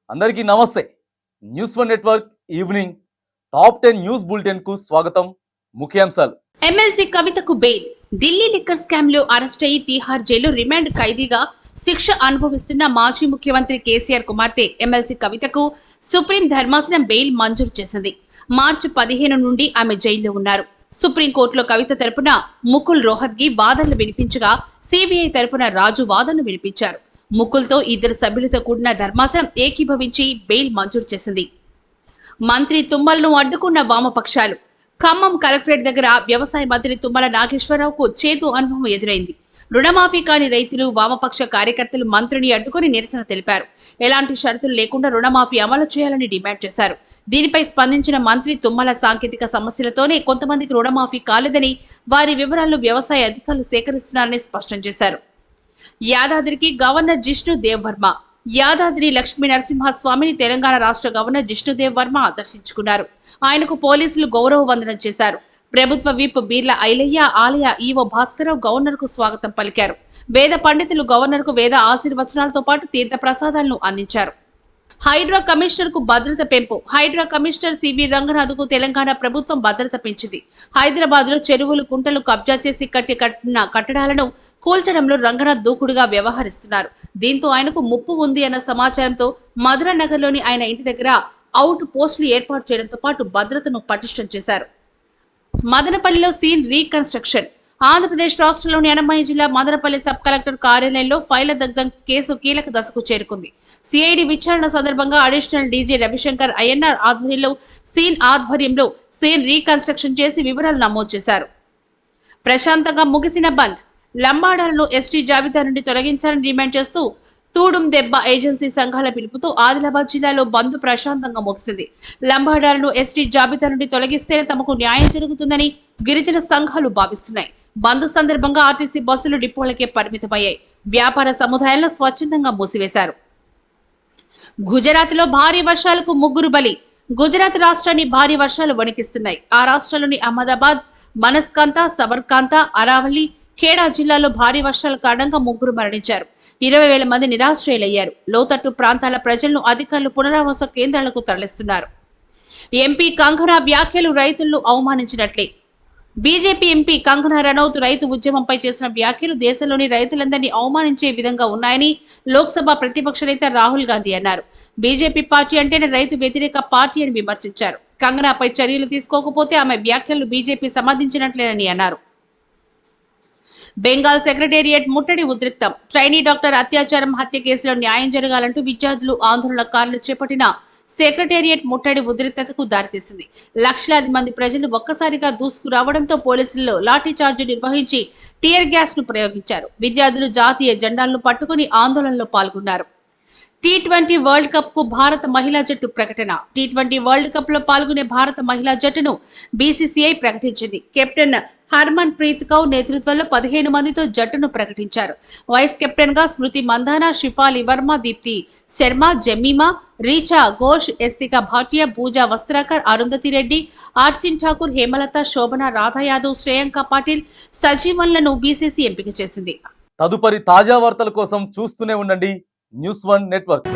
అందరికీ నమస్తే. News one network evening top 10 news bulletin కు స్వాగతం. ముఖ్యాంశాలు. ఎమ్మెల్సీ కవితకు బెయిల్. ఢిల్లీ లిక్కర్ స్కామ్ లో అరెస్ట్ అయ్యి తిహార్ జైలు రిమాండ్ ఖైదీగా శిక్ష అనుభవిస్తున్న మాజీ ముఖ్యమంత్రి కేసీఆర్ కుమార్తె ఎమ్మెల్సీ కవితకు సుప్రీం ధర్మాసనం బెయిల్ మంజూరు చేసింది. మార్చి 15 నుండి ఆమె జైల్లో ఉన్నారు. సుప్రీంకోర్టులో కవిత తరపున ముకుల్ రోహత్గి వాదనలు వినిపించగా సిబిఐ తరపున రాజు వాదనలు వినిపించారు. ముకుల్తో 2 సభ్యులతో కూడిన ధర్మాసనం ఏకీభవించి బెయిల్ మంజూరు చేసింది. మంత్రి తుమ్మలను అడ్డుకున్న వామపక్షాలు. ఖమ్మం కలెక్టరేట్ దగ్గర వ్యవసాయ మంత్రి తుమ్మల నాగేశ్వరరావుకు చేదు అనుభవం ఎదురైంది. రుణమాఫీ కాని రైతులు, వామపక్ష కార్యకర్తలు మంత్రిని అడ్డుకుని నిరసన తెలిపారు. ఎలాంటి షరతులు లేకుండా రుణమాఫీ అమలు చేయాలని డిమాండ్ చేశారు. దీనిపై స్పందించిన మంత్రి తుమ్మల సాంకేతిక సమస్యలతోనే కొంతమందికి రుణమాఫీ కాలేదని, వారి వివరాలను వ్యవసాయ అధికారులు సేకరిస్తున్నారని స్పష్టం చేశారు. యాదాద్రికి గవర్నర్ జిష్ణుదేవ్ వర్మ. యాదాద్రి లక్ష్మీ నరసింహస్వామిని తెలంగాణ రాష్ట్ర గవర్నర్ జిష్ణుదేవ్ వర్మ దర్శించుకున్నారు. ఆయనకు పోలీసులు గౌరవ వందనం చేశారు. ప్రభుత్వ విప్ బీర్ల ఐలయ్య, ఆలయ ఈవో భాస్కరరావు గవర్నర్ కు స్వాగతం పలికారు. వేద పండితులు గవర్నర్ కు వేద ఆశీర్వచనాలతో పాటు తీర్థ ప్రసాదాలను అందించారు. హైడ్రా కమిషనర్ కు భద్రత పెంపు. హైడ్రా కమిషనర్ సివి రంగనాథ్ కు తెలంగాణ ప్రభుత్వం భద్రత పెంచింది. హైదరాబాద్ లో చెరువులు, కుంటలు కబ్జా చేసి కట్టిన కట్టడాలను కూల్చడంలో రంగనాథ్ దూకుడుగా వ్యవహరిస్తున్నారు. దీంతో ఆయనకు ముప్పు ఉంది అన్న సమాచారంతో మధురా నగర్ లోని ఆయన ఇంటి దగ్గర అవుట్ పోస్టులు ఏర్పాటు చేయడంతో పాటు భద్రతను పటిష్టం చేశారు. మదనపల్లిలో సీన్ రీకన్స్ట్రక్షన్. ఆంధ్రప్రదేశ్ రాష్ట్రంలోని అన్నమయ్య జిల్లా మదనపల్లి సబ్ కలెక్టర్ కార్యాలయంలో ఫైళ్ల దగ్ధం కేసు కీలక దశకు చేరుకుంది. సిఐడి విచారణ సందర్భంగా అడిషనల్ డీజీ రవిశంకర్ ఐఎన్ఆర్ ఆధ్వర్యంలో సీన్ రీకన్స్ట్రక్షన్ చేసి వివరాలు నమోదు చేశారు. ప్రశాంతంగా ముగిసిన బంద్. లంబాడాలను ఎస్టీ జాబితా నుండి తొలగించాలని డిమాండ్ చేస్తూ తూడుం దెబ్బ ఏజెన్సీ సంఘాల పిలుపుతో ఆదిలాబాద్ జిల్లాలో బంద్ ప్రశాంతంగా ముగిసింది. లంబాడాలను ఎస్టీ జాబితా నుండి తొలగిస్తేనే తమకు న్యాయం జరుగుతుందని గిరిజన సంఘాలు భావిస్తున్నాయి. బంద్ సందర్భంగా ఆర్టీసీ బస్సులు డిపోలకే పరిమితమయ్యాయి. వ్యాపార సముదాయాలను స్వచ్ఛందంగా మూసివేశారు. గుజరాత్ లో భారీ వర్షాలకు 3 బలి. గుజరాత్ రాష్ట్రాన్ని భారీ వర్షాలు వణికిస్తున్నాయి. ఆ రాష్ట్రాల్లోని అహ్మదాబాద్, బనస్కాంత, సబర్కాంత, అరావలి, ఖేడా జిల్లాలో భారీ వర్షాల కారణంగా 3 మరణించారు. 20,000 మంది నిరాశ్రయులయ్యారు. లోతట్టు ప్రాంతాల ప్రజలను అధికారులు పునరావాస కేంద్రాలకు తరలిస్తున్నారు. ఎంపీ కంగనా వ్యాఖ్యలు రైతులను అవమానించినట్లే. బీజేపీ ఎంపీ కంగనా రనౌత్ రైతు ఉద్యమంపై చేసిన వ్యాఖ్యలు దేశంలోని రైతులందరినీ అవమానించే విధంగా ఉన్నాయని లోక్సభ ప్రతిపక్ష నేత రాహుల్ గాంధీ అన్నారు. బీజేపీ పార్టీ అంటేనే రైతు వ్యతిరేక పార్టీ అని విమర్శించారు. కంగనాపై చర్యలు తీసుకోకపోతే ఆమె వ్యాఖ్యలు బీజేపీ సమర్థించినట్లేనని అన్నారు. బెంగాల్ సెక్రటేరియట్ ముట్టడి ఉద్రిక్తం. ట్రైనీ డాక్టర్ అత్యాచారం హత్య కేసులో న్యాయం జరగాలంటూ విద్యార్థులు, ఆందోళనకారులు చేపట్టిన సెక్రటేరియట్ ముట్టడి ఉద్రిక్తతకు దారితీసింది. లక్షలాది మంది ప్రజలు ఒక్కసారిగా దూసుకురావడంతో పోలీసులు లాఠీ చార్జ్ నిర్వహించి టియర్ గ్యాస్ ను ప్రయోగించారు. విద్యార్థులు జాతీయ జెండాలను పట్టుకుని ఆందోళనలో పాల్గొన్నారు. T20 వరల్డ్ కప్ కు భారత మహిళా జట్టు ప్రకటన. T20 వరల్డ్ కప్ లో పాల్గొనే భారత మహిళా జట్టును బీసీసీఐ ప్రకటించింది. కెప్టెన్ హర్మన్ ప్రీత్ కౌర్ నేతృత్వంలో 15 మందితో జట్టును ప్రకటించారు. వైస్ కెప్టెన్ గా స్మృతి మందాన, షిఫాలి వర్మ, దీప్తి శర్మ, జమీమా, రీచా ఘోష్, ఎస్తికా భాటియా, పూజా వస్త్రాకర్, అరుంధతి రెడ్డి, ఆర్సిన్ ఠాకూర్, హేమలత, శోభన, రాధా యాదవ్, శ్రేయాంక పాటిల్, సజీవన్లను బీసీసీ ఎంపిక చేసింది. తదుపరి తాజా వార్తల కోసం చూస్తూనే ఉండండి న్యూస్ వన్ నెట్వర్క్.